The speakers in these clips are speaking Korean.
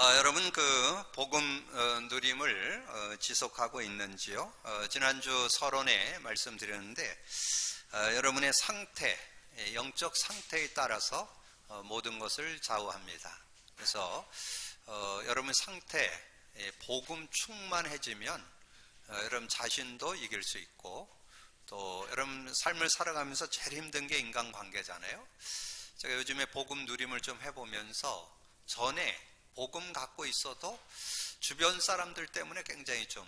여러분 복음 누림을 지속하고 있는지요? 지난주 서론에 말씀드렸는데 여러분의 상태, 영적 상태에 따라서 모든 것을 좌우합니다. 그래서 여러분 상태, 복음 충만해지면 여러분 자신도 이길 수 있고, 또 여러분 삶을 살아가면서 제일 힘든 게 인간관계잖아요. 제가 요즘에 복음 누림을 좀 해보면서 전에 복음 갖고 있어도 주변 사람들 때문에 굉장히 좀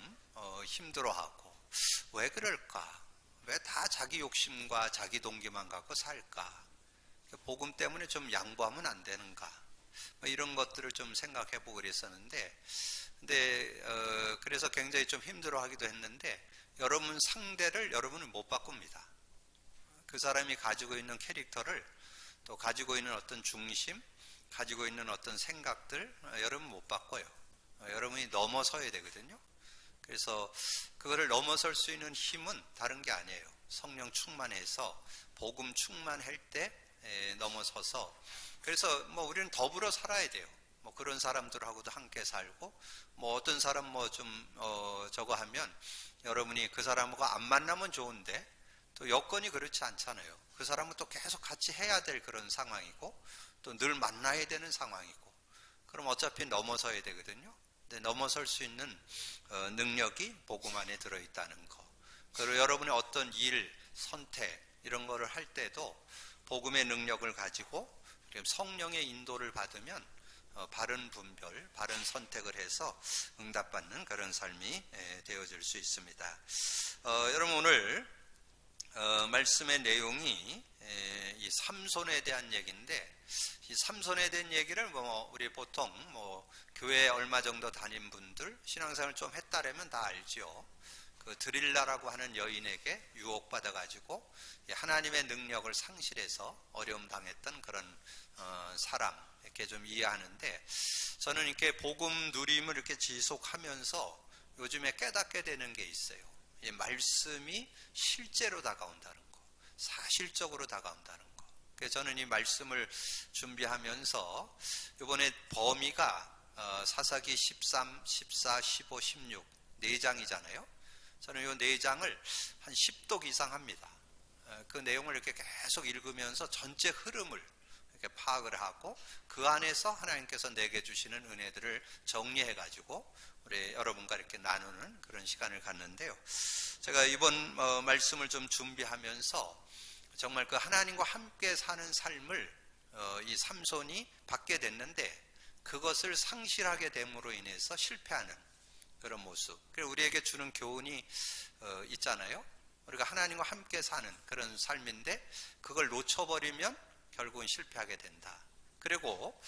힘들어하고, 왜 그럴까? 왜 다 자기 욕심과 자기 동기만 갖고 살까? 복음 때문에 좀 양보하면 안 되는가? 이런 것들을 좀 생각해보고 그랬었는데, 근데 그래서 굉장히 좀 힘들어하기도 했는데, 여러분 상대를 여러분은 못 바꿉니다. 그 사람이 가지고 있는 캐릭터를, 또 가지고 있는 어떤 중심, 가지고 있는 어떤 생각들 여러분 못 바꿔요. 여러분이 넘어서야 되거든요. 그래서 그거를 넘어설 수 있는 힘은 다른 게 아니에요. 성령 충만해서 복음 충만할 때 넘어서서, 그래서 우리는 더불어 살아야 돼요. 그런 사람들하고도 함께 살고, 어떤 사람 저거 하면 여러분이 그 사람하고 안 만나면 좋은데 또 여건이 그렇지 않잖아요. 그 사람은 또 계속 같이 해야 될 그런 상황이고, 또 늘 만나야 되는 상황이고, 그럼 어차피 넘어서야 되거든요. 근데 넘어설 수 있는 능력이 복음 안에 들어있다는 거. 그리고 여러분의 어떤 일, 선택 이런 거를 할 때도 복음의 능력을 가지고 성령의 인도를 받으면 바른 분별, 바른 선택을 해서 응답받는 그런 삶이 되어질 수 있습니다. 여러분 오늘 말씀의 내용이 이 삼손에 대한 얘기인데, 이 삼손에 대한 얘기를 우리 보통 교회 얼마 정도 다닌 분들, 신앙생활을 좀 했다라면 다 알죠. 그 드릴라라고 하는 여인에게 유혹받아 가지고 하나님의 능력을 상실해서 어려움 당했던 그런 사람, 이렇게 좀 이해하는데, 저는 이렇게 복음 누림을 이렇게 지속하면서 요즘에 깨닫게 되는 게 있어요. 이 말씀이 실제로 다가온다는 거, 사실적으로 다가온다는 거. 그래서 저는 이 말씀을 준비하면서 이번에 범위가 사사기 13, 14, 15, 16 4장이잖아요. 저는 이 4장을 한 10독 이상 합니다. 그 내용을 이렇게 계속 읽으면서 전체 흐름을 이렇게 파악을 하고, 그 안에서 하나님께서 내게 주시는 은혜들을 정리해 가지고 우리 여러분과 이렇게 나누는 그런 시간을 갖는데요. 제가 이번 말씀을 좀 준비하면서 정말 그 하나님과 함께 사는 삶을 이 삼손이 받게 됐는데, 그것을 상실하게 됨으로 인해서 실패하는 그런 모습. 그리고 우리에게 주는 교훈이 있잖아요. 우리가 하나님과 함께 사는 그런 삶인데 그걸 놓쳐버리면 결국은 실패하게 된다. 그리고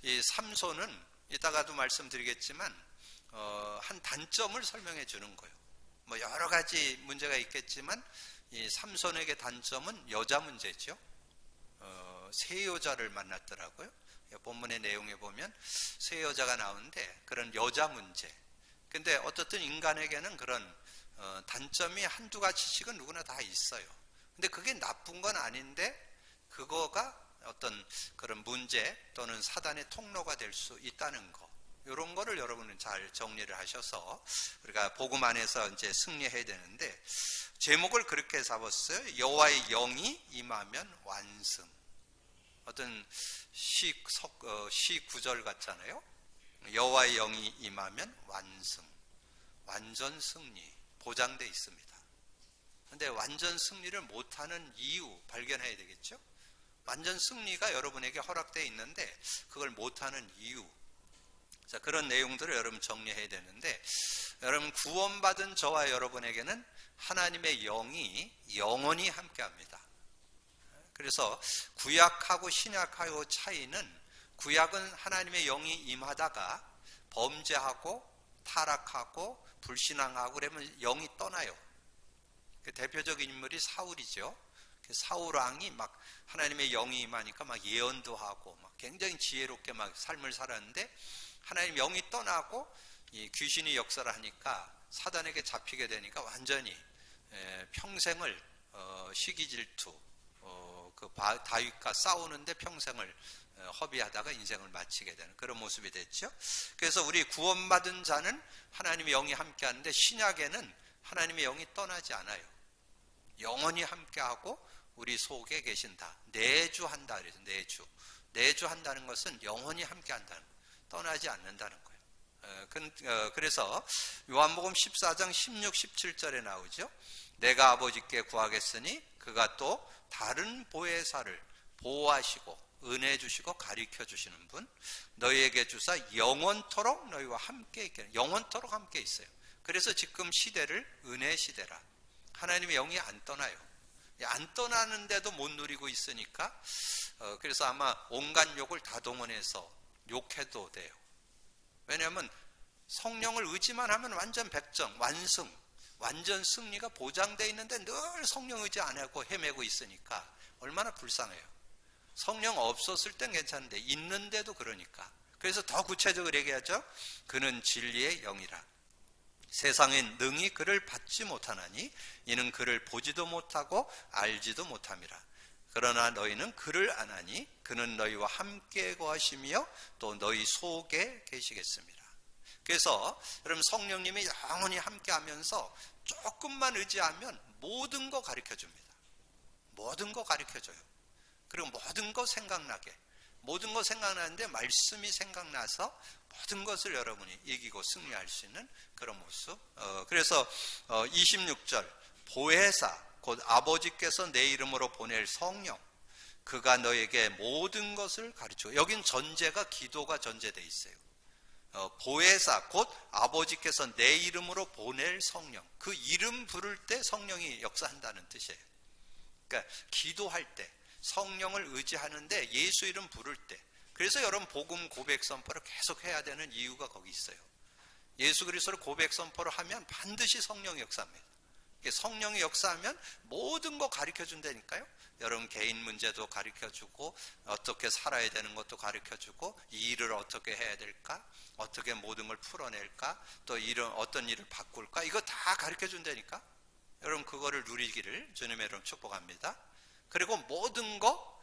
이 삼손은 이따가도 말씀드리겠지만 한 단점을 설명해 주는 거예요. 여러 가지 문제가 있겠지만 이 삼손에게 단점은 여자 문제죠. 세 여자를 만났더라고요. 본문의 내용에 보면 세 여자가 나오는데, 그런 여자 문제. 근데 어떻든 인간에게는 그런 단점이 한두 가지씩은 누구나 다 있어요. 근데 그게 나쁜 건 아닌데, 그거가 어떤 그런 문제 또는 사단의 통로가 될 수 있다는 거, 이런 거를 여러분은 잘 정리를 하셔서 우리가 복음 안에서 이제 승리해야 되는데, 제목을 그렇게 잡았어요. 여호와의 영이 임하면 완승. 어떤 시 구절 같잖아요. 여호와의 영이 임하면 완승, 완전 승리 보장되어 있습니다. 그런데 완전 승리를 못하는 이유 발견해야 되겠죠. 완전 승리가 여러분에게 허락되어 있는데 그걸 못하는 이유, 자, 그런 내용들을 여러분 정리해야 되는데, 여러분 구원받은 저와 여러분에게는 하나님의 영이 영원히 함께합니다. 그래서 구약하고 신약하고 차이는, 구약은 하나님의 영이 임하다가 범죄하고 타락하고 불신앙하고 그러면 영이 떠나요. 그 대표적인 인물이 사울이죠. 사울 왕이 막 하나님의 영이 임하니까 막 예언도 하고 막 굉장히 지혜롭게 막 삶을 살았는데, 하나님 영이 떠나고 이 귀신이 역사를 하니까 사단에게 잡히게 되니까 완전히 평생을 시기 질투, 다윗과 싸우는데 평생을 허비하다가 인생을 마치게 되는 그런 모습이 됐죠. 그래서 우리 구원받은 자는 하나님의 영이 함께하는데 신약에는 하나님의 영이 떠나지 않아요. 영원히 함께하고 우리 속에 계신다. 내주한다 그래서 내주한다는 것은 영원히 함께한다는, 떠나지 않는다는 거예요. 그래서 요한복음 14장 16, 17절에 나오죠. 내가 아버지께 구하겠으니 그가 또 다른 보혜사를 보호하시고 은혜 주시고 가르쳐 주시는 분 너희에게 주사 영원토록 너희와 함께 있게, 영원토록 함께 있어요. 그래서 지금 시대를 은혜 시대라. 하나님의 영이 안 떠나요. 안 떠나는데도 못 누리고 있으니까 그래서 아마 온갖 욕을 다 동원해서 욕해도 돼요. 왜냐하면 성령을 의지만 하면 완전 백정, 완승, 완전 승리가 보장되어 있는데 늘 성령 의지 안 하고 헤매고 있으니까 얼마나 불쌍해요. 성령 없었을 땐 괜찮은데 있는데도 그러니까. 그래서 더 구체적으로 얘기하죠. 그는 진리의 영이라. 세상엔 능히 그를 받지 못하나니 이는 그를 보지도 못하고 알지도 못함이라. 그러나 너희는 그를 아나니 그는 너희와 함께 거하시며 또 너희 속에 계시겠습니다. 그래서 여러분 성령님이 영원히 함께 하면서 조금만 의지하면 모든 거 가르쳐 줍니다. 모든 거 가르쳐 줘요. 그리고 모든 거 생각나게, 모든 거 생각나는데 말씀이 생각나서 모든 것을 여러분이 이기고 승리할 수 있는 그런 모습. 그래서 26절 보혜사 곧 아버지께서 내 이름으로 보낼 성령 그가 너에게 모든 것을 가르쳐. 여긴 전제가 기도가 전제되어 있어요. 보혜사 곧 아버지께서 내 이름으로 보낼 성령, 그 이름 부를 때 성령이 역사한다는 뜻이에요. 그러니까 기도할 때 성령을 의지하는데 예수 이름 부를 때, 그래서 여러분 복음 고백 선포를 계속 해야 되는 이유가 거기 있어요. 예수 그리스도를 고백 선포를 하면 반드시 성령이 역사합니다. 성령이 역사하면 모든 거 가르쳐 준다니까요. 여러분 개인 문제도 가르쳐 주고 어떻게 살아야 되는 것도 가르쳐 주고 이 일을 어떻게 해야 될까, 어떻게 모든 걸 풀어낼까, 또 이런 어떤 일을 바꿀까, 이거 다 가르쳐 준다니까. 여러분 그거를 누리기를 주님의 이름으로 축복합니다. 그리고 모든 거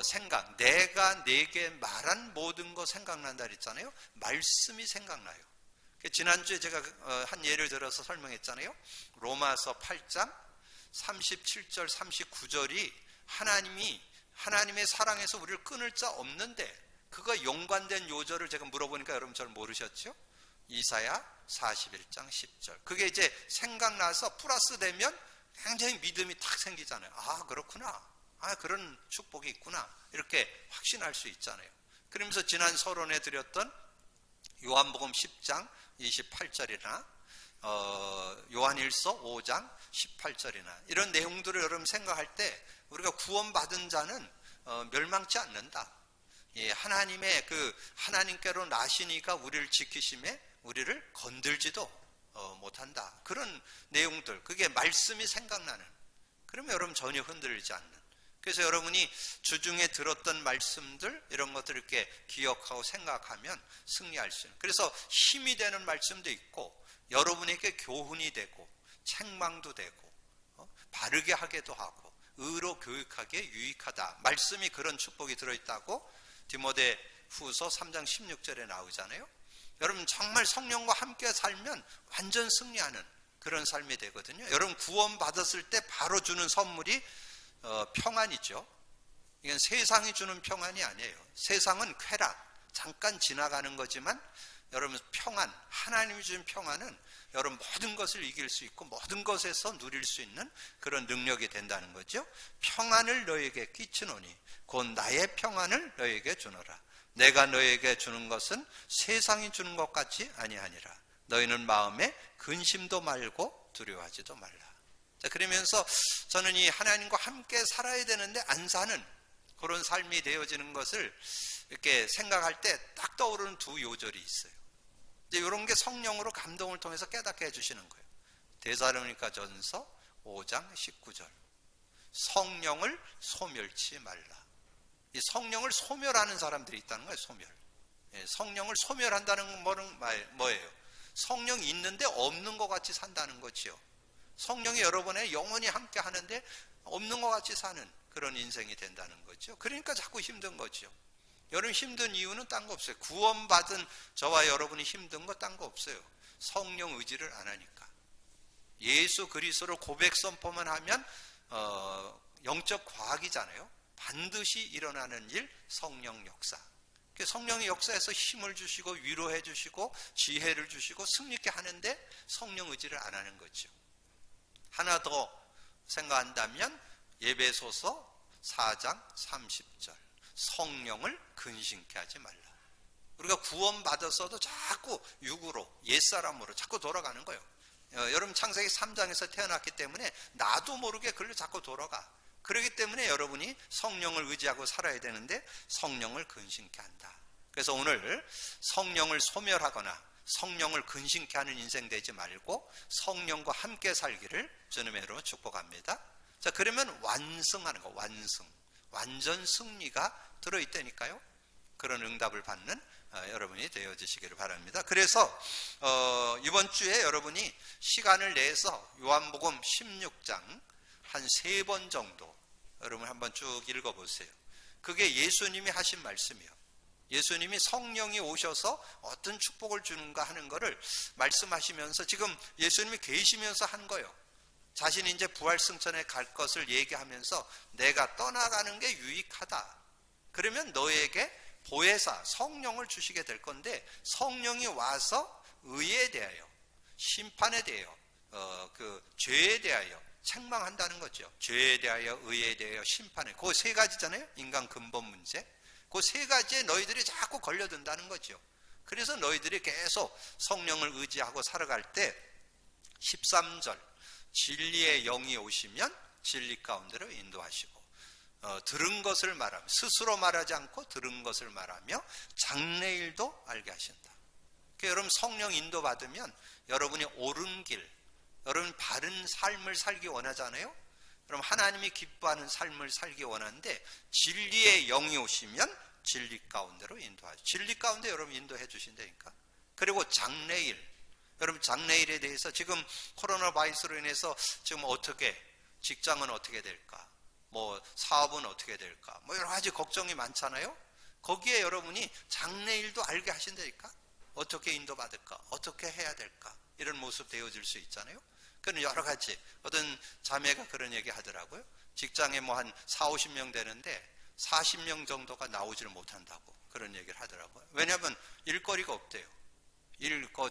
생각, 내가 내게 말한 모든 거 생각난다 그랬잖아요. 말씀이 생각나요. 지난주에 제가 한 예를 들어서 설명했잖아요. 로마서 8장 37절 39절이 하나님의 사랑에서 우리를 끊을 자 없는데 그거 연관된 요절을 제가 물어보니까 여러분 잘 모르셨죠? 이사야 41장 10절. 그게 이제 생각나서 플러스 되면 굉장히 믿음이 탁 생기잖아요. 아 그렇구나, 아 그런 축복이 있구나, 이렇게 확신할 수 있잖아요. 그러면서 지난 서론에 드렸던 요한복음 10장 28절이나 요한일서 5장 18절이나 이런 내용들을 여러분 생각할 때 우리가 구원받은 자는 멸망치 않는다. 하나님의 하나님께로 나시니까 우리를 지키심에 우리를 건들지도 못한다. 그런 내용들, 그게 말씀이 생각나는, 그러면 여러분 전혀 흔들리지 않는. 그래서 여러분이 주중에 들었던 말씀들 이런 것들을 이렇게 기억하고 생각하면 승리할 수 있는, 그래서 힘이 되는 말씀도 있고 여러분에게 교훈이 되고 책망도 되고 바르게 하게도 하고 의로 교육하기에 유익하다. 말씀이 그런 축복이 들어있다고 디모데 후서 3장 16절에 나오잖아요. 여러분 정말 성령과 함께 살면 완전 승리하는 그런 삶이 되거든요. 여러분 구원 받았을 때 바로 주는 선물이 평안이죠. 이건 세상이 주는 평안이 아니에요. 세상은 쾌락, 잠깐 지나가는 거지만 여러분 평안, 하나님이 주는 평안은 여러분 모든 것을 이길 수 있고 모든 것에서 누릴 수 있는 그런 능력이 된다는 거죠. 평안을 너에게 끼치노니 곧 나의 평안을 너에게 주노라. 내가 너에게 주는 것은 세상이 주는 것 같이 아니하니라. 너희는 마음에 근심도 말고 두려워하지도 말라. 자, 그러면서 저는 이 하나님과 함께 살아야 되는데 안 사는 그런 삶이 되어지는 것을 이렇게 생각할 때 딱 떠오르는 두 요절이 있어요. 이제 이런 게 성령으로 감동을 통해서 깨닫게 해주시는 거예요. 데살로니가전서 5장 19절. 성령을 소멸치 말라. 이 성령을 소멸하는 사람들이 있다는 거예요. 소멸. 성령을 소멸한다는 거는 뭐예요? 성령이 있는데 없는 것 같이 산다는 거지요. 성령이 여러분의 영원히 함께 하는데 없는 것 같이 사는, 그런 인생이 된다는 거죠. 그러니까 자꾸 힘든 거죠. 여러분 힘든 이유는 딴 거 없어요. 구원받은 저와 여러분이 힘든 거 딴 거 없어요. 성령 의지를 안 하니까. 예수 그리스도를 고백 선포만 하면 영적 과학이잖아요. 반드시 일어나는 일, 성령 역사. 성령의 역사에서 힘을 주시고 위로해 주시고 지혜를 주시고 승리케 하는데 성령 의지를 안 하는 거죠. 하나 더 생각한다면 에베소서 4장 30절 성령을 근심케 하지 말라. 우리가 구원받았어도 자꾸 육으로 옛사람으로 자꾸 돌아가는 거예요. 여러분 창세기 3장에서 태어났기 때문에 나도 모르게 그걸로 자꾸 돌아가. 그렇기 때문에 여러분이 성령을 의지하고 살아야 되는데 성령을 근심케 한다. 그래서 오늘 성령을 소멸하거나 성령을 근심케 하는 인생 되지 말고 성령과 함께 살기를 주님의 이름으로 축복합니다. 자, 그러면 완승하는 거, 완전 승리가 들어있다니까요. 그런 응답을 받는 여러분이 되어지시기를 바랍니다. 그래서 이번 주에 여러분이 시간을 내서 요한복음 16장 한 3번 정도 여러분 한번 쭉 읽어보세요. 그게 예수님이 하신 말씀이에요. 예수님이 성령이 오셔서 어떤 축복을 주는가 하는 것을 말씀하시면서 지금 예수님이 계시면서 한 거예요. 자신이 이제 부활승천에 갈 것을 얘기하면서 내가 떠나가는 게 유익하다. 그러면 너에게 보혜사 성령을 주시게 될 건데 성령이 와서 의에 대하여 심판에 대하여 그 죄에 대하여 책망한다는 거죠. 죄에 대하여 의에 대하여 심판에 그 세 가지잖아요. 인간 근본 문제. 그 세 가지에 너희들이 자꾸 걸려든다는 거죠. 그래서 너희들이 계속 성령을 의지하고 살아갈 때 13절 진리의 영이 오시면 진리 가운데로 인도하시고 들은 것을 말하며 스스로 말하지 않고 들은 것을 말하며 장래일도 알게 하신다. 그러니까 여러분 성령 인도받으면 여러분이 옳은 길, 여러분 바른 삶을 살기 원하잖아요. 그럼 하나님이 기뻐하는 삶을 살기 원하는데 진리의 영이 오시면 진리 가운데로 인도하죠. 진리 가운데 여러분 인도해 주신다니까. 그리고 장래일, 여러분 장래일에 대해서 지금 코로나 바이러스로 인해서 지금 어떻게 직장은 어떻게 될까? 뭐 사업은 어떻게 될까? 뭐 여러 가지 걱정이 많잖아요. 거기에 여러분이 장래일도 알게 하신다니까. 어떻게 인도받을까? 어떻게 해야 될까? 이런 모습 되어질 수 있잖아요. 그런 여러 가지 어떤 자매가 그런 얘기 하더라고요. 직장에 뭐 한 40-50명 되는데 40명 정도가 나오지를 못한다고 그런 얘기를 하더라고요. 왜냐하면 일거리가 없대요.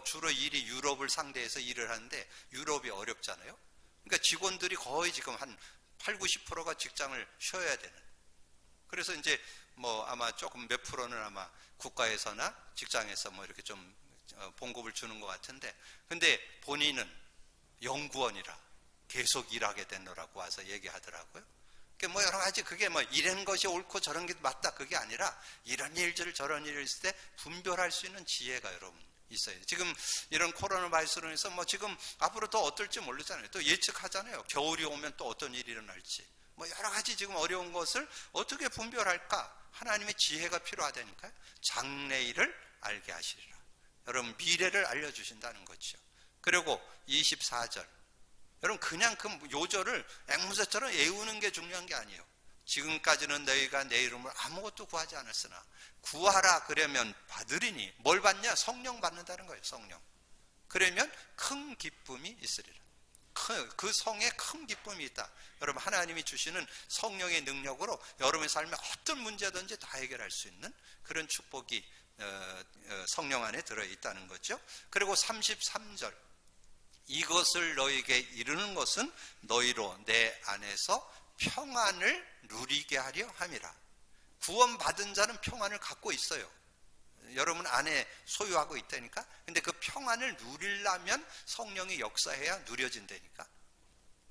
주로 일이 유럽을 상대해서 일을 하는데 유럽이 어렵잖아요. 그러니까 직원들이 거의 지금 한 80-90%가 직장을 쉬어야 되는. 그래서 이제 뭐 아마 조금 몇 프로는 아마 국가에서나 직장에서 뭐 이렇게 좀 봉급을 주는 것 같은데, 근데 본인은 연구원이라 계속 일하게 되노라고 와서 얘기하더라고요. 그러니까 뭐 여러 가지 그게 뭐 이런 것이 옳고 저런 게 맞다 그게 아니라 이런 일들 저런 일을 있을 때 분별할 수 있는 지혜가 여러분 있어요. 지금 이런 코로나 바이러스로 인해서 뭐 지금 앞으로 더 어떨지 모르잖아요. 또 예측하잖아요. 겨울이 오면 또 어떤 일이 일어날지. 뭐 여러 가지 지금 어려운 것을 어떻게 분별할까? 하나님의 지혜가 필요하다니까요. 장래일을 알게 하시리라. 여러분 미래를 알려주신다는 거죠. 그리고 24절. 여러분 그냥 그 요절을 앵무새처럼 외우는 게 중요한 게 아니에요. 지금까지는 너희가 내 이름으로 아무것도 구하지 않았으나 구하라 그러면 받으리니 뭘 받냐? 성령 받는다는 거예요. 성령. 그러면 큰 기쁨이 있으리라. 그 성에 큰 기쁨이 있다. 여러분 하나님이 주시는 성령의 능력으로 여러분의 삶에 어떤 문제든지 다 해결할 수 있는 그런 축복이 성령 안에 들어있다는 거죠. 그리고 33절 이것을 너에게 이르는 것은 너희로 내 안에서 평안을 누리게 하려 함이라. 구원받은 자는 평안을 갖고 있어요. 여러분 안에 소유하고 있다니까. 근데 그 평안을 누리려면 성령이 역사해야 누려진다니까.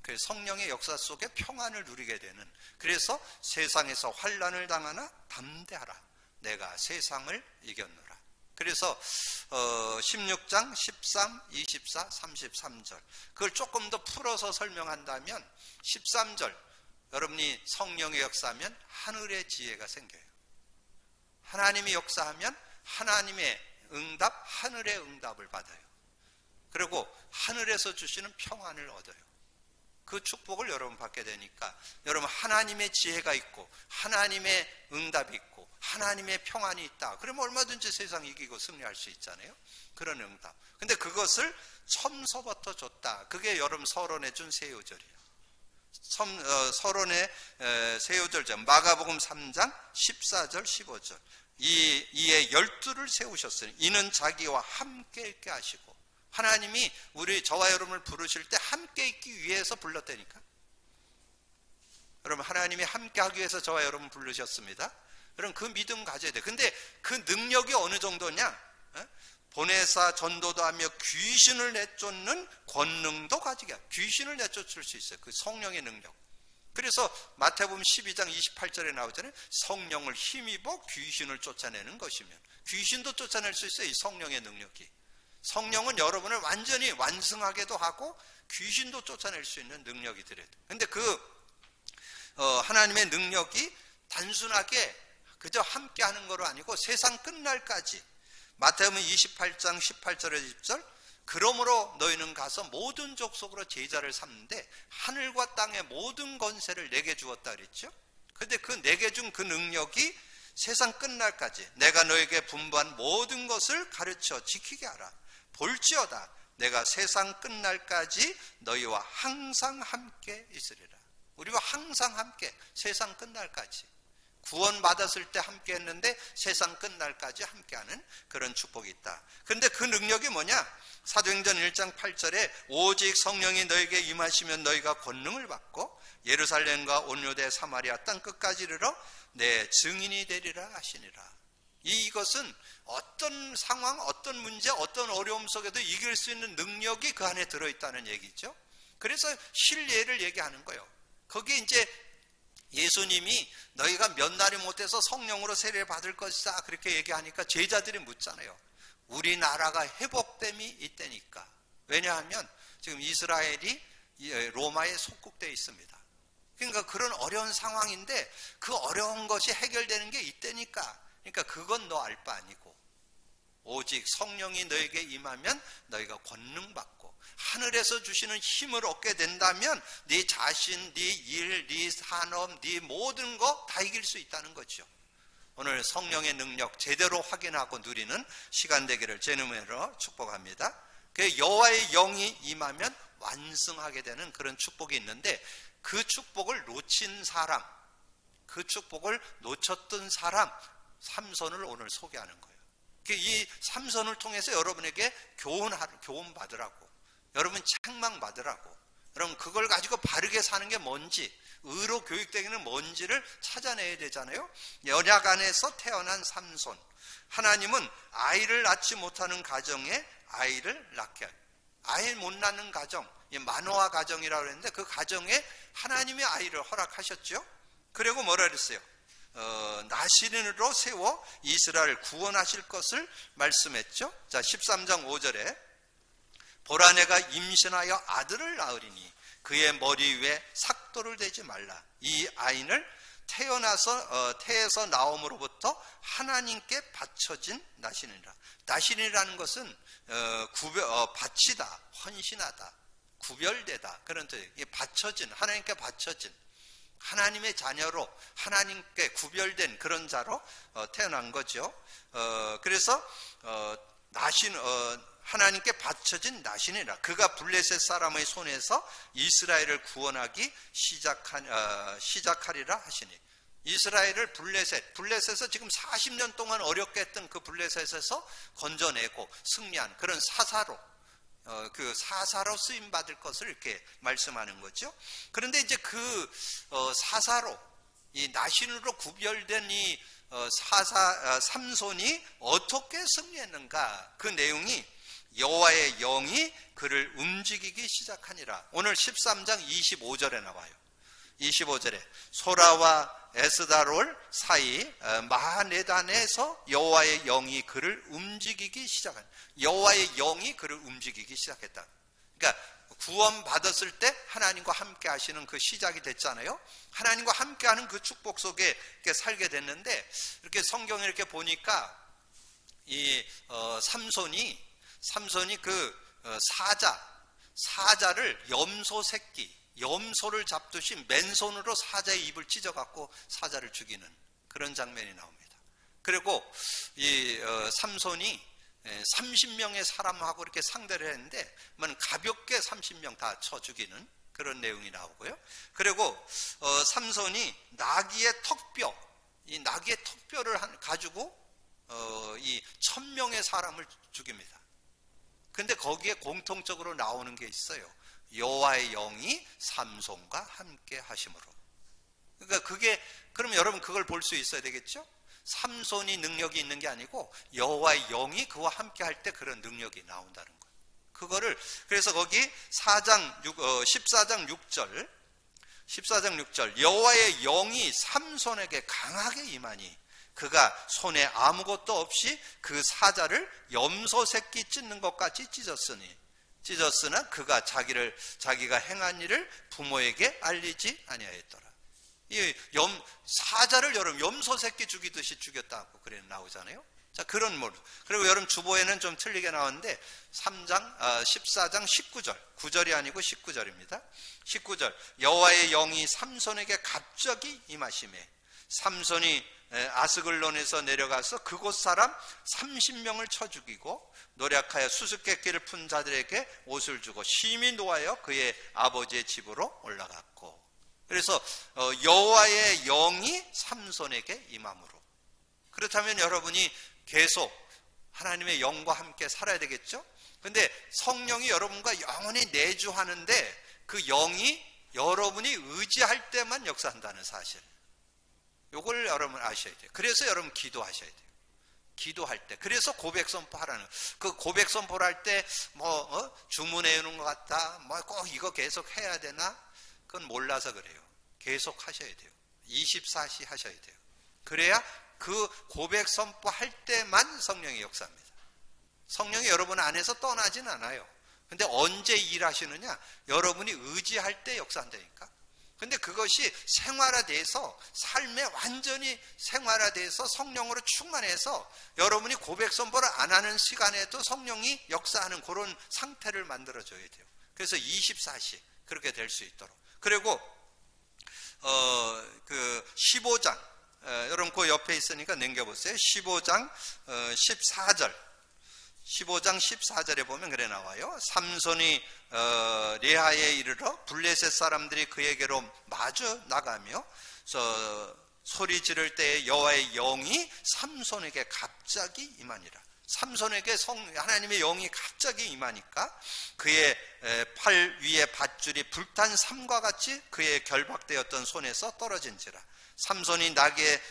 그래서 성령의 역사 속에 평안을 누리게 되는. 그래서 세상에서 환난을 당하나 담대하라. 내가 세상을 이겼노라. 그래서 16장 13, 24, 33절 그걸 조금 더 풀어서 설명한다면 13절 여러분이 성령의 역사하면 하늘의 지혜가 생겨요. 하나님이 역사하면 하나님의 응답, 하늘의 응답을 받아요. 그리고 하늘에서 주시는 평안을 얻어요. 그 축복을 여러분 받게 되니까 여러분 하나님의 지혜가 있고 하나님의 응답이 있고 하나님의 평안이 있다. 그러면 얼마든지 세상 이기고 승리할 수 있잖아요. 그런 응답. 근데 그것을 처음서부터 줬다. 그게 여러분 서론에 준 세요절이에요. 서론의 세요절 마가복음 3장 14절 15절 이에 12를 세우셨으니 이는 자기와 함께 있게 하시고 하나님이 저와 여러분을 부르실 때 함께 있기 위해서 불렀다니까. 여러분 하나님이 함께 하기 위해서 저와 여러분 부르셨습니다. 그럼 그 믿음 가져야 돼. 근데 그 능력이 어느 정도냐? 보내사 전도도 하며 귀신을 내쫓는 권능도 가지게. 귀신을 내쫓을 수 있어요. 그 성령의 능력. 그래서 마태복음 12장 28절에 나오잖아요. 성령을 힘입어 귀신을 쫓아내는 것이면 귀신도 쫓아낼 수 있어요. 이 성령의 능력이. 성령은 여러분을 완전히 완승하게도 하고 귀신도 쫓아낼 수 있는 능력이 되래요. 근데 하나님의 능력이 단순하게 그저 함께 하는 거로 아니고 세상 끝날까지. 마태복음 28장 18절에 20절 그러므로 너희는 가서 모든 족속으로 제자를 삼는데 하늘과 땅의 모든 권세를 내게 주었다 그랬죠. 그런데 내게 준 그 능력이 세상 끝날까지 내가 너에게 분부한 모든 것을 가르쳐 지키게 하라. 볼지어다 내가 세상 끝날까지 너희와 항상 함께 있으리라. 우리와 항상 함께 세상 끝날까지. 구원받았을 때 함께 했는데 세상 끝날까지 함께하는 그런 축복이 있다. 그런데 그 능력이 뭐냐? 사도행전 1장 8절에 오직 성령이 너에게 임하시면 너희가 권능을 받고 예루살렘과 온 유대 사마리아 땅 끝까지 이르러 내 증인이 되리라 하시니라. 이것은 어떤 상황, 어떤 문제, 어떤 어려움 속에도 이길 수 있는 능력이 그 안에 들어있다는 얘기죠. 그래서 실례를 얘기하는 거예요. 거기에 이제 예수님이 너희가 몇 날이 못해서 성령으로 세례를 받을 것이다 그렇게 얘기하니까 제자들이 묻잖아요. 우리나라가 회복됨이 있다니까. 왜냐하면 지금 이스라엘이 로마에 속국되어 있습니다. 그러니까 그런 어려운 상황인데 그 어려운 것이 해결되는 게 있다니까. 그러니까 그건 너 알 바 아니고 오직 성령이 너에게 임하면 너희가 권능 받고 하늘에서 주시는 힘을 얻게 된다면 네 자신, 네 일, 네 산업, 네 모든 거 다 이길 수 있다는 거죠. 오늘 성령의 능력 제대로 확인하고 누리는 시간 되기를 제 이름으로 축복합니다. 그 여호와의 영이 임하면 완성하게 되는 그런 축복이 있는데 그 축복을 놓친 사람, 그 축복을 놓쳤던 사람 삼손을 오늘 소개하는 거예요. 이 삼손을 통해서 여러분에게 교훈 받으라고, 여러분 책망 받으라고, 여러분 그걸 가지고 바르게 사는 게 뭔지, 의로 교육되기는 뭔지를 찾아내야 되잖아요. 연약 안에서 태어난 삼손, 하나님은 아이를 낳지 못하는 가정에 아이를 낳게 하고, 아이 못 낳는 가정, 만호아 가정이라고 그랬는데 그 가정에 하나님이 아이를 허락하셨죠. 그리고 뭐라 그랬어요? 나시린으로 세워 이스라엘을 구원하실 것을 말씀했죠. 자, 13장 5절에 보라 내가 임신하여 아들을 낳으리니 그의 머리 위에 삭도를 대지 말라. 이 아이는 태에서 나옴으로부터 하나님께 바쳐진 나신이라. 나신이라는 것은 바치다, 헌신하다, 구별되다 그런 뜻이에요. 바쳐진, 하나님께 바쳐진, 하나님의 자녀로 하나님께 구별된 그런 자로 태어난 거죠. 그래서 하나님께 바쳐진 나신이라. 그가 블레셋 사람의 손에서 이스라엘을 구원하기 시작하리라 하시니. 이스라엘을 블레셋에서 지금 40년 동안 어렵게 했던 그 블레셋에서 건져내고 승리한 그런 사사로, 그 사사로 쓰임 받을 것을 이렇게 말씀하는 거죠. 그런데 이제 그 사사로, 이 나신으로 구별된 이 삼손이 어떻게 승리했는가? 그 내용이 여호와의 영이 그를 움직이기 시작하니라. 오늘 13장 25절에 나와요. 25절에 소라와 에스다롤 사이 마하네단에서 여호와의 영이 그를 움직이기 시작한. 여호와의 영이 그를 움직이기 시작했다. 그러니까 구원 받았을 때 하나님과 함께 하시는 그 시작이 됐잖아요. 하나님과 함께 하는 그 축복 속에 이렇게 살게 됐는데, 이렇게 성경을 이렇게 보니까 이 삼손이 그 사자를 염소 새끼, 염소를 잡듯이 맨손으로 사자의 입을 찢어갖고 사자를 죽이는 그런 장면이 나옵니다. 그리고 이 삼손이 30명의 사람하고 이렇게 상대를 했는데 가볍게 30명 다 쳐 죽이는 그런 내용이 나오고요. 그리고 삼손이 나귀의 턱뼈, 이 나귀의 턱뼈를 가지고 이 1000명의 사람을 죽입니다. 근데 거기에 공통적으로 나오는 게 있어요. 여호와의 영이 삼손과 함께 하심으로. 그러니까 그럼 여러분 그걸 볼 수 있어야 되겠죠? 삼손이 능력이 있는 게 아니고 여호와의 영이 그와 함께 할 때 그런 능력이 나온다는 거예요. 그거를 그래서 거기 14장 6절 여호와의 영이 삼손에게 강하게 임하니 그가 손에 아무것도 없이 그 사자를 염소 새끼 찢는 것 같이 찢었으나 그가 자기가 행한 일을 부모에게 알리지 아니하였더라. 이 사자를 여러분 염소 새끼 죽이듯이 죽였다고 그래 나오잖아요. 자, 그런 모습. 그리고 여러분 주보에는 좀 틀리게 나왔는데 14장 19절 9절이 아니고 19절입니다. 19절 여호와의 영이 삼손에게 갑자기 임하심에 삼손이 아스글론에서 내려가서 그곳 사람 30명을 쳐 죽이고 노력하여 수수께끼를 푼 자들에게 옷을 주고 심히 노하여 그의 아버지의 집으로 올라갔고. 그래서 여호와의 영이 삼손에게 임함으로. 그렇다면 여러분이 계속 하나님의 영과 함께 살아야 되겠죠? 근데 성령이 여러분과 영원히 내주하는데 그 영이 여러분이 의지할 때만 역사한다는 사실. 요걸 여러분 아셔야 돼요. 그래서 여러분 기도하셔야 돼요. 기도할 때. 그래서 고백 선포하라는. 그 고백 선포를 할 때 주문해 오는 것 같다. 꼭 이거 계속 해야 되나? 그건 몰라서 그래요. 계속 하셔야 돼요. 24시 하셔야 돼요. 그래야 그 고백 선포할 때만 성령이 역사합니다. 성령이 여러분 안에서 떠나진 않아요. 근데 언제 일하시느냐? 여러분이 의지할 때 역사한다니까. 근데 그것이 생활화돼서 삶에 완전히 생활화돼서 성령으로 충만해서 여러분이 고백 선포를 안 하는 시간에도 성령이 역사하는 그런 상태를 만들어줘야 돼요. 그래서 24시 그렇게 될 수 있도록. 그리고 그 15장 여러분 그 옆에 있으니까 넘겨보세요. 15장 14절 15장 14절에 보면 그래 나와요. 삼손이 레하에 이르러 블레셋 사람들이 그에게로 마주 나가며 소리 지를 때에 여호와의 영이 삼손에게 갑자기 임하니라. 삼손에게 하나님의 영이 갑자기 임하니까 그의 팔 위에 밧줄이 불탄 삼과 같이 그의 결박되었던 손에서 떨어진지라. 삼손이 나귀의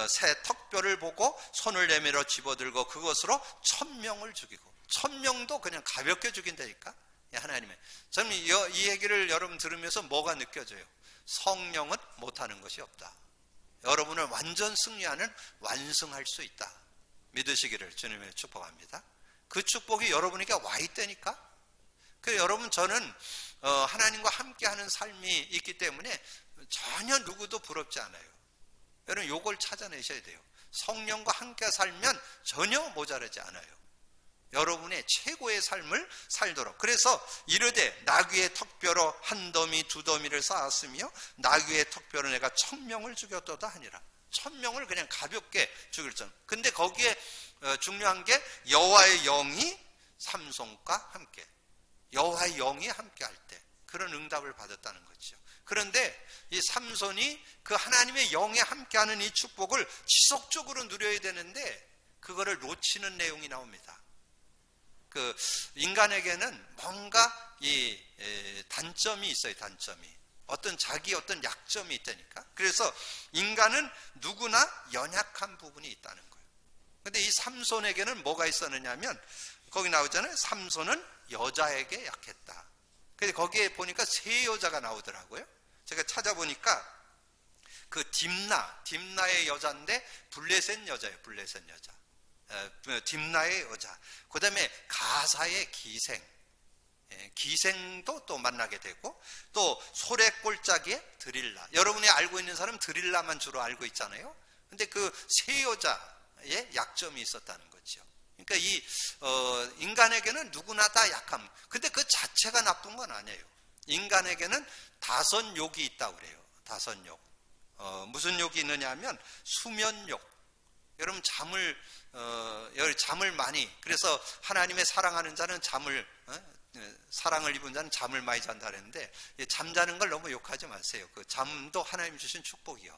새 턱뼈를 보고 손을 내밀어 집어들고 그것으로 1000명을 죽이고. 1000명도 그냥 가볍게 죽인다니까. 하나님의. 저는 이 얘기를 여러분 들으면서 뭐가 느껴져요? 성령은 못하는 것이 없다. 여러분을 완전 승리하는 완승할 수 있다. 믿으시기를 주님의 축복합니다. 그 축복이 여러분에게 와 있다니까. 그래서 여러분 저는 하나님과 함께하는 삶이 있기 때문에 전혀 누구도 부럽지 않아요. 여러분 요걸 찾아내셔야 돼요. 성령과 함께 살면 전혀 모자라지 않아요. 여러분의 최고의 삶을 살도록. 그래서 이르되 나귀의 턱뼈로 한 더미 두 더미를 쌓았으며 나귀의 턱뼈로 내가 1000명을 죽였도다 하니라. 1000명을 그냥 가볍게 죽일 정. 근데 거기에 중요한 게 여호와의 영이 삼손과 함께, 여호와의 영이 함께 할 때 그런 응답을 받았다는 거죠. 그런데 이 삼손이 그 하나님의 영에 함께하는 이 축복을 지속적으로 누려야 되는데 그거를 놓치는 내용이 나옵니다. 그 인간에게는 뭔가 이 단점이 있어요. 단점이 어떤 약점이 있다니까. 그래서 인간은 누구나 연약한 부분이 있다는 거예요. 근데 이 삼손에게는 뭐가 있었느냐면 거기 나오잖아요. 삼손은 여자에게 약했다. 근데 거기에 보니까 세 여자가 나오더라고요. 제가 찾아보니까 그 딥나의 여자인데 블레셋 여자예요. 블레셋 여자. 딥나의 여자. 그 다음에 가사의 기생도 또 만나게 되고, 또 소래 꼴짜기의 드릴라. 여러분이 알고 있는 사람 드릴라만 주로 알고 있잖아요. 근데 그 세 여자의 약점이 있었다는 거죠. 그러니까 이 인간에게는 누구나 다 약함. 근데 그 자체가 나쁜 건 아니에요. 인간에게는 5욕이 있다고 그래요. 5욕. 무슨 욕이 있느냐 하면 수면욕. 여러분 잠을 많이, 그래서 하나님의 사랑하는 자는 사랑을 입은 자는 잠을 많이 잔다 그랬는데, 잠자는 걸 너무 욕하지 마세요. 그 잠도 하나님 주신 축복이요.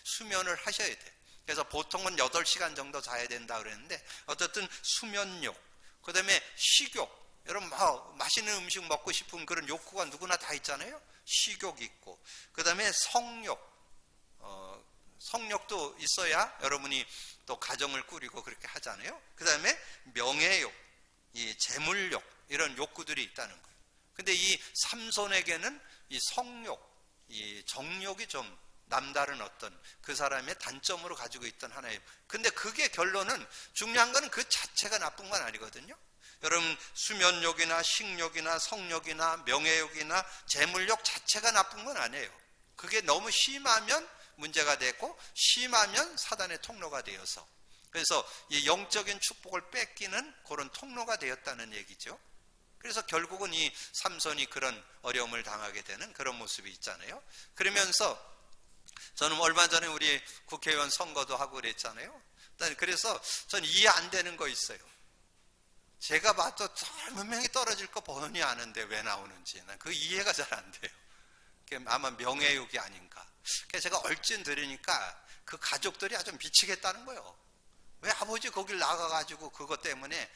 수면을 하셔야 돼. 그래서 보통은 8시간 정도 자야 된다 그랬는데, 어쨌든 수면욕, 그 다음에 식욕. 여러분 맛있는 음식 먹고 싶은 그런 욕구가 누구나 다 있잖아요. 식욕이 있고, 그 다음에 성욕. 성욕도 있어야 여러분이 또 가정을 꾸리고 그렇게 하잖아요. 그 다음에 명예욕, 이 재물욕, 이런 욕구들이 있다는 거예요. 근데 이 삼손에게는 이 성욕, 이 정욕이 좀 남다른 어떤 그 사람의 단점으로 가지고 있던 하나예요. 근데 그게 결론은, 중요한 거는 그 자체가 나쁜 건 아니거든요. 여러분, 수면욕이나 식욕이나 성욕이나 명예욕이나 재물욕 자체가 나쁜 건 아니에요. 그게 너무 심하면 문제가 되고, 심하면 사단의 통로가 되어서, 그래서 이 영적인 축복을 뺏기는 그런 통로가 되었다는 얘기죠. 그래서 결국은 이 삼손이 그런 어려움을 당하게 되는 그런 모습이 있잖아요. 그러면서 저는 얼마 전에 우리 국회의원 선거도 하고 그랬잖아요. 그래서 저는 이해 안 되는 거 있어요. 제가 봐도 젊은 명이 떨어질 거 뻔히 아는데 왜 나오는지 난 그 이해가 잘 안 돼요. 아마 명예욕이 아닌가. 그래서 제가 얼씬 들으니까 그 가족들이 아주 미치겠다는 거예요. 왜 아버지 거길 나가가지고 그것 때문에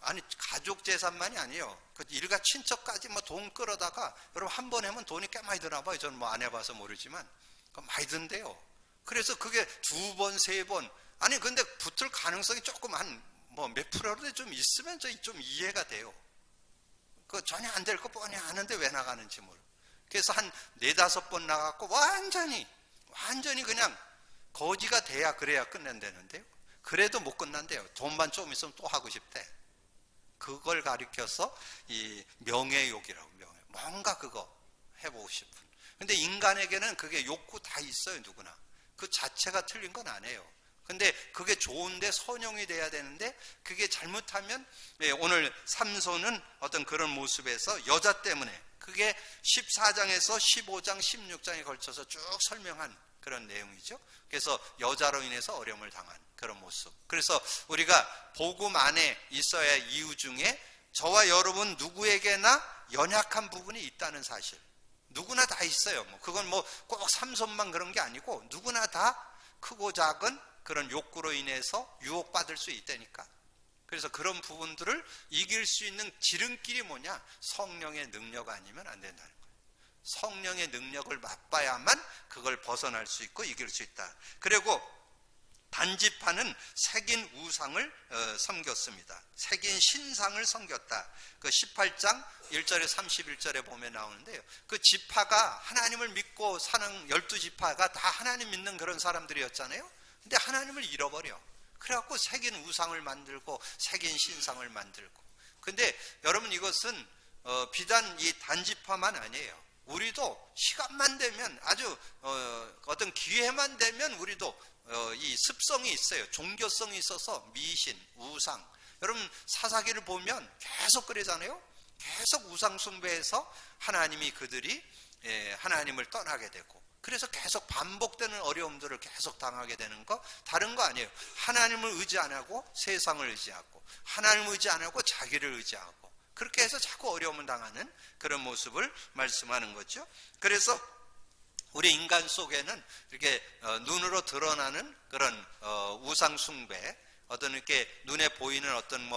아니 가족 재산만이 아니에요. 그 일가 친척까지 돈 끌어다가, 여러분 한 번 하면 돈이 꽤 많이 드나 봐요. 저는 안 해봐서 모르지만 많이 든대요. 그래서 그게 2번, 3번, 아니 근데 붙을 가능성이 조금 한 몇 프로라도 좀 있으면 좀 이해가 돼요. 그 전혀 안 될 거 뻔히 아는데 왜 나가는지 모르. 그래서 한 4-5번 나갔고 완전히 그냥 거지가 돼야 그래야 끝낸다는데요. 그래도 못 끝난대요. 돈만 좀 있으면 또 하고 싶대. 그걸 가리켜서 이 명예욕이라고, 뭔가 그거 해보고 싶은. 근데 인간에게는 그게 욕구 다 있어요. 누구나. 그 자체가 틀린 건 아니에요. 근데 그게 좋은데 선용이 돼야 되는데, 그게 잘못하면, 오늘 삼손은 어떤 그런 모습에서 여자 때문에, 그게 14장에서 15장, 16장에 걸쳐서 쭉 설명한 그런 내용이죠. 그래서 여자로 인해서 어려움을 당한 그런 모습. 그래서 우리가 복음 안에 있어야 할 이유 중에 저와 여러분 누구에게나 연약한 부분이 있다는 사실. 누구나 다 있어요. 그건 꼭 삼손만 그런 게 아니고 누구나 다 크고 작은 그런 욕구로 인해서 유혹받을 수 있다니까. 그래서 그런 부분들을 이길 수 있는 지름길이 뭐냐? 성령의 능력 아니면 안 된다는 거예요. 성령의 능력을 맛봐야만 그걸 벗어날 수 있고 이길 수 있다. 그리고 단지파는 새긴 우상을 섬겼습니다. 새긴 신상을 섬겼다. 그 18장 1절에 31절에 보면 나오는데요. 그 지파가 하나님을 믿고 사는 12지파가 다 하나님 믿는 그런 사람들이었잖아요. 근데 하나님을 잃어버려. 그래갖고 새긴 우상을 만들고 새긴 신상을 만들고. 근데 여러분, 이것은 비단 이 단지파만 아니에요. 우리도 시간만 되면, 아주 어떤 기회만 되면 우리도 이 습성이 있어요. 종교성이 있어서 미신, 우상. 여러분 사사기를 보면 계속 그러잖아요. 계속 우상 숭배해서 그들이 하나님을 떠나게 되고, 그래서 계속 반복되는 어려움들을 계속 당하게 되는 거 다른 거 아니에요. 하나님을 의지 안 하고 세상을 의지하고, 하나님을 의지 안 하고 자기를 의지하고, 그렇게 해서 자꾸 어려움을 당하는 그런 모습을 말씀하는 거죠. 그래서 우리 인간 속에는 이렇게 눈으로 드러나는 그런 우상 숭배, 어떤 이렇게 눈에 보이는 어떤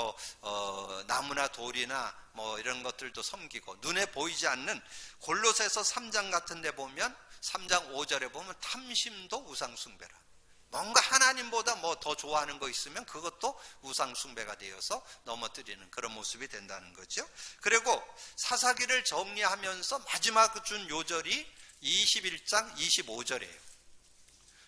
나무나 돌이나 이런 것들도 섬기고, 눈에 보이지 않는 골로새서 3장 같은 데 보면 3장 5절에 보면 탐심도 우상 숭배라. 뭔가 하나님보다 더 좋아하는 거 있으면 그것도 우상 숭배가 되어서 넘어뜨리는 그런 모습이 된다는 거죠. 그리고 사사기를 정리하면서 마지막 준 요절이 21장 25절이에요.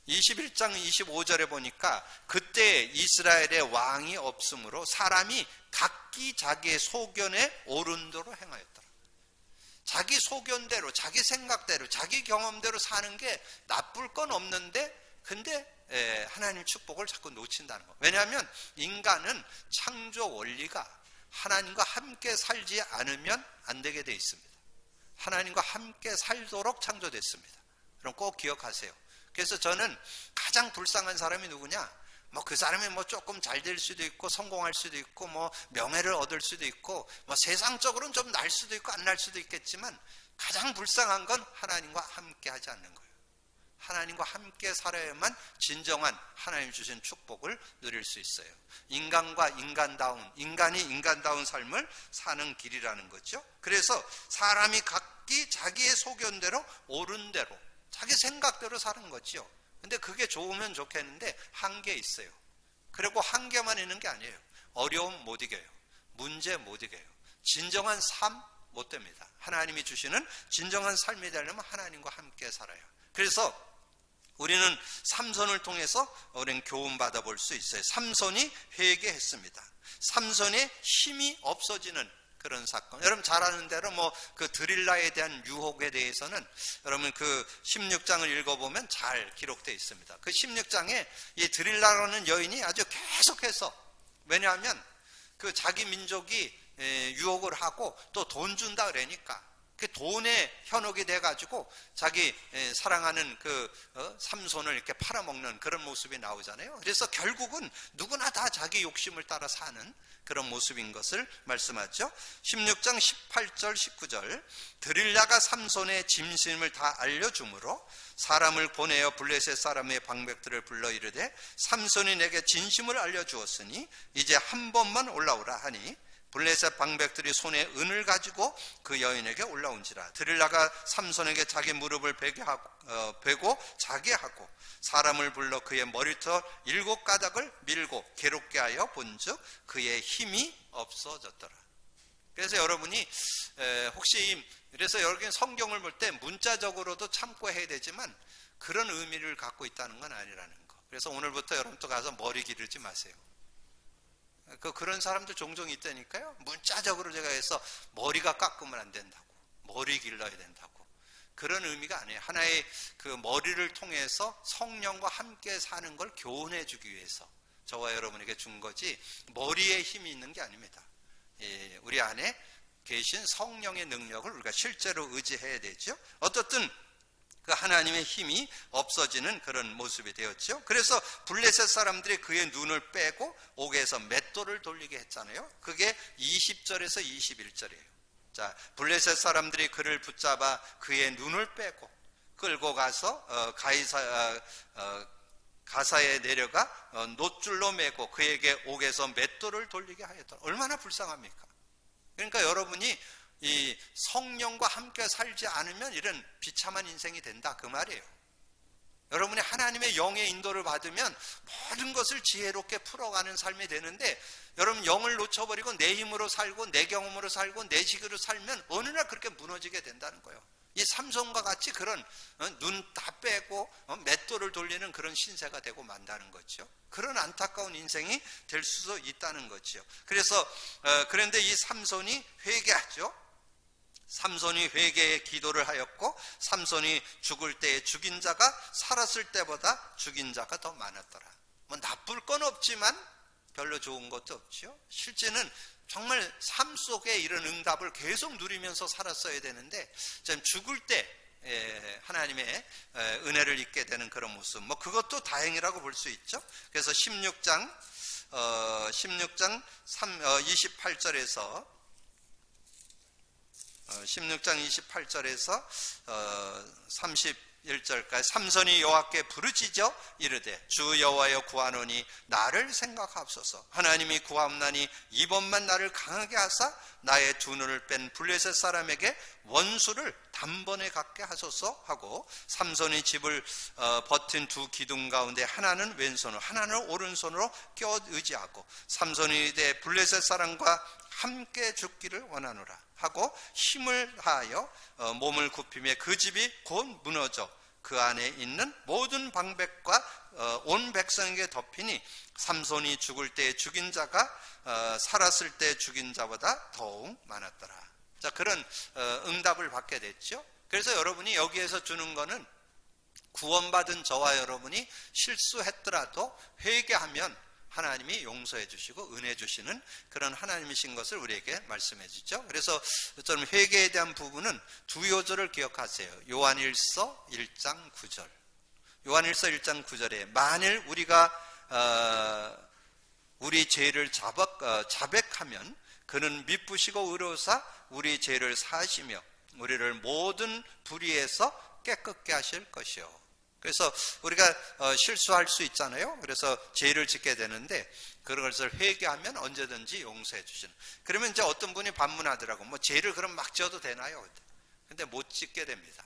21장 25절에 보니까 그때 이스라엘의 왕이 없으므로 사람이 각기 자기의 소견에 옳은 대로 행하였더라. 자기 소견대로, 자기 생각대로, 자기 경험대로 사는 게 나쁠 건 없는데, 근데 하나님 축복을 자꾸 놓친다는 거. 왜냐하면 인간은 창조 원리가 하나님과 함께 살지 않으면 안 되게 돼 있습니다. 하나님과 함께 살도록 창조됐습니다. 그럼 꼭 기억하세요. 그래서 저는 가장 불쌍한 사람이 누구냐? 뭐 그 사람이 뭐 조금 잘 될 수도 있고 성공할 수도 있고 뭐 명예를 얻을 수도 있고 뭐 세상적으로는 좀 날 수도 있고 안 날 수도 있겠지만 가장 불쌍한 건 하나님과 함께 하지 않는 거예요. 하나님과 함께 살아야만 진정한 하나님 주신 축복을 누릴 수 있어요. 인간과 인간이 인간다운 삶을 사는 길이라는 거죠. 그래서 사람이 각기 자기의 소견대로 옳은 대로 자기 생각대로 사는 거죠. 근데 그게 좋으면 좋겠는데 한계 있어요. 그리고 한계만 있는 게 아니에요. 어려움 못 이겨요. 문제 못 이겨요. 진정한 삶 못 됩니다. 하나님이 주시는 진정한 삶이 되려면 하나님과 함께 살아요. 그래서 우리는 삼손을 통해서 우리는 교훈 받아볼 수 있어요. 삼손이 회개했습니다. 삼손의 힘이 없어지는 그런 사건. 여러분 잘 아는 대로 뭐 그 드릴라에 대한 유혹에 대해서는 여러분 그 16장을 읽어보면 잘 기록되어 있습니다. 그 16장에 이 드릴라라는 여인이 아주 계속해서, 왜냐하면 그 자기 민족이 유혹을 하고 또 돈 준다 그러니까 그 돈에 현혹이 돼가지고 자기 사랑하는 그 삼손을 이렇게 팔아먹는 그런 모습이 나오잖아요. 그래서 결국은 누구나 다 자기 욕심을 따라 사는 그런 모습인 것을 말씀하죠. 16장 18절 19절 드릴라가 삼손의 짐승을 다 알려주므로 사람을 보내어 블레셋 사람의 방백들을 불러 이르되 삼손이 내게 진심을 알려주었으니 이제 한 번만 올라오라 하니 블레셋 방백들이 손에 은을 가지고 그 여인에게 올라온지라. 드릴라가 삼손에게 자기 무릎을 베고 자게 하고 사람을 불러 그의 머리털 7가닥을 밀고 괴롭게 하여 본즉 그의 힘이 없어졌더라. 그래서 여러분이 혹시 그래서 여러분 성경을 볼 때 문자적으로도 참고해야 되지만 그런 의미를 갖고 있다는 건 아니라는 거. 그래서 오늘부터 여러분도 가서 머리 기르지 마세요. 그런 사람들 종종 있다니까요. 문자적으로 제가 해서 머리가 깎으면 안 된다고, 머리 길러야 된다고, 그런 의미가 아니에요. 하나의 그 머리를 통해서 성령과 함께 사는 걸 교훈해 주기 위해서 저와 여러분에게 준 거지 머리에 힘이 있는 게 아닙니다. 우리 안에 계신 성령의 능력을 우리가 실제로 의지해야 되죠. 어떻든 그 하나님의 힘이 없어지는 그런 모습이 되었죠. 그래서 블레셋 사람들이 그의 눈을 빼고 옥에서 맷돌을 돌리게 했잖아요. 그게 20절에서 21절이에요. 자, 블레셋 사람들이 그를 붙잡아 그의 눈을 빼고 끌고 가서 가사에 내려가 놋줄로 매고 그에게 옥에서 맷돌을 돌리게 하였더라. 얼마나 불쌍합니까? 그러니까 여러분이 이 성령과 함께 살지 않으면 이런 비참한 인생이 된다 그 말이에요. 여러분이 하나님의 영의 인도를 받으면 모든 것을 지혜롭게 풀어가는 삶이 되는데 여러분 영을 놓쳐버리고 내 힘으로 살고 내 경험으로 살고 내 식으로 살면 어느 날 그렇게 무너지게 된다는 거예요. 이 삼손과 같이 그런 눈 다 빼고 맷돌을 돌리는 그런 신세가 되고 만다는 거죠. 그런 안타까운 인생이 될 수도 있다는 거죠. 그래서 그런데 이 삼손이 회개하죠. 삼손이 회개의 기도를 하였고 삼손이 죽을 때에 죽인 자가 살았을 때보다 죽인 자가 더 많았더라. 뭐 나쁠 건 없지만 별로 좋은 것도 없죠. 실제는 정말 삶 속에 이런 응답을 계속 누리면서 살았어야 되는데 죽을 때 하나님의 은혜를 입게 되는 그런 모습, 뭐 그것도 다행이라고 볼 수 있죠. 그래서 16장 28절에서 28절에서 31절까지 삼손이 여호와께 부르짖어 이르되 주 여호와여 구하노니 나를 생각하옵소서. 하나님이 구하옵나니 이번만 나를 강하게 하사 나의 두 눈을 뺀 블레셋 사람에게 원수를 단번에 갖게 하소서 하고 삼손이 집을 버틴 두 기둥 가운데 하나는 왼손으로 하나는 오른손으로 껴 의지하고 삼손이 이르되 블레셋 사람과 함께 죽기를 원하노라 하고 힘을 다하여 몸을 굽히며 그 집이 곧 무너져 그 안에 있는 모든 방백과 온 백성에게 덮이니 삼손이 죽을 때 죽인 자가 살았을 때 죽인 자보다 더욱 많았더라. 자, 그런 응답을 받게 됐죠. 그래서 여러분이 여기에서 주는 거는 구원받은 저와 여러분이 실수했더라도 회개하면 하나님이 용서해 주시고 은혜 주시는 그런 하나님이신 것을 우리에게 말씀해 주죠. 그래서 좀 회개에 대한 부분은 두 요절을 기억하세요. 요한일서 1장 9절. 요한일서 1장 9절에 만일 우리가 우리 죄를 자백하면 그는 미쁘시고 의로우사 우리 죄를 사하시며 우리를 모든 불의에서 깨끗게 하실 것이요. 그래서 우리가 실수할 수 있잖아요. 그래서 죄를 짓게 되는데 그것을 회개하면 언제든지 용서해 주시는. 그러면 이제 어떤 분이 반문하더라고. 뭐 죄를 그럼 막 지어도 되나요? 근데 못 짓게 됩니다.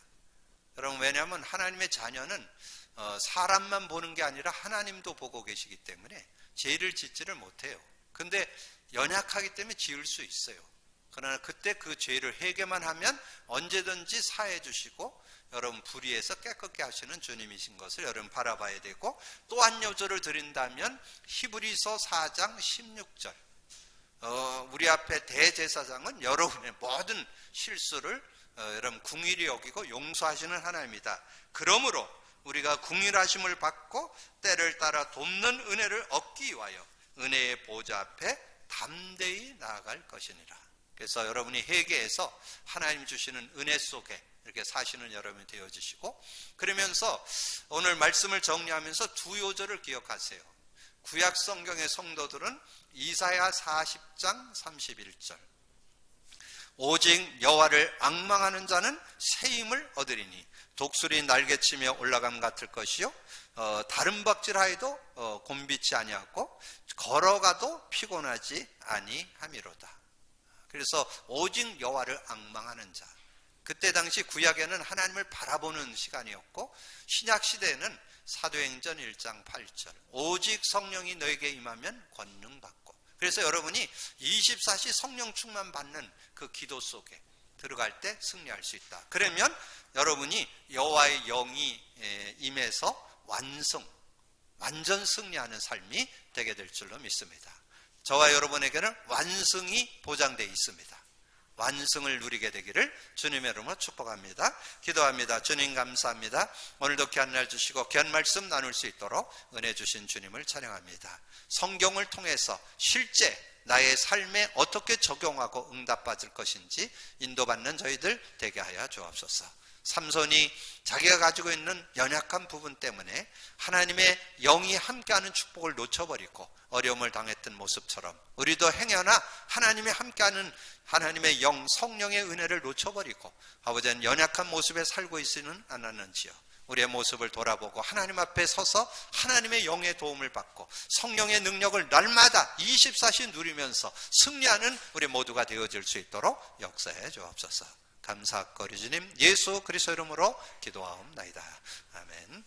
여러분, 왜냐하면 하나님의 자녀는 사람만 보는 게 아니라 하나님도 보고 계시기 때문에 죄를 짓지를 못해요. 근데 연약하기 때문에 지을 수 있어요. 그러나 그때 그 죄를 회개만 하면 언제든지 사해 주시고 여러분 불의에서 깨끗게 하시는 주님이신 것을 여러분 바라봐야 되고, 또 한 요절을 드린다면 히브리서 4장 16절. 우리 앞에 대제사장은 여러분의 모든 실수를 여러분 긍휼히 여기고 용서하시는 하나님이다. 그러므로 우리가 긍휼하심을 받고 때를 따라 돕는 은혜를 얻기 위하여 은혜의 보좌 앞에 담대히 나아갈 것이니라. 그래서 여러분이 회개해서 하나님 주시는 은혜 속에 이렇게 사시는 여러분이 되어주시고, 그러면서 오늘 말씀을 정리하면서 두 요절을 기억하세요. 구약 성경의 성도들은 이사야 40장 31절. 오직 여호와를 앙망하는 자는 새 힘을 얻으리니 독수리 날개치며 올라감 같을 것이요 다른 박질하여도 곤비치 아니하고 걸어가도 피곤하지 아니함이로다. 그래서 오직 여호와를 앙망하는 자. 그때 당시 구약에는 하나님을 바라보는 시간이었고, 신약 시대에는 사도행전 1장 8절 오직 성령이 너에게 임하면 권능받고. 그래서 여러분이 24시 성령 충만 받는 그 기도 속에 들어갈 때 승리할 수 있다. 그러면 여러분이 여호와의 영이 임해서 완전 승리하는 삶이 되게 될 줄로 믿습니다. 저와 여러분에게는 완승이 보장되어 있습니다. 완승을 누리게 되기를 주님의 이름으로 축복합니다. 기도합니다. 주님 감사합니다. 오늘도 귀한 날 주시고 귀한 말씀 나눌 수 있도록 은혜 주신 주님을 찬양합니다. 성경을 통해서 실제 나의 삶에 어떻게 적용하고 응답받을 것인지 인도받는 저희들 되게 하여 주옵소서. 삼손이 자기가 가지고 있는 연약한 부분 때문에 하나님의 영이 함께하는 축복을 놓쳐버리고 어려움을 당했던 모습처럼 우리도 행여나 하나님이 함께하는 하나님의 영, 성령의 은혜를 놓쳐버리고 아버지는 연약한 모습에 살고 있지는 않았는지요. 우리의 모습을 돌아보고 하나님 앞에 서서 하나님의 영의 도움을 받고 성령의 능력을 날마다 24시 누리면서 승리하는 우리 모두가 되어질 수 있도록 역사해 주옵소서. 감사거리 주님 예수 그리스도 이름으로 기도하옵나이다. 아멘.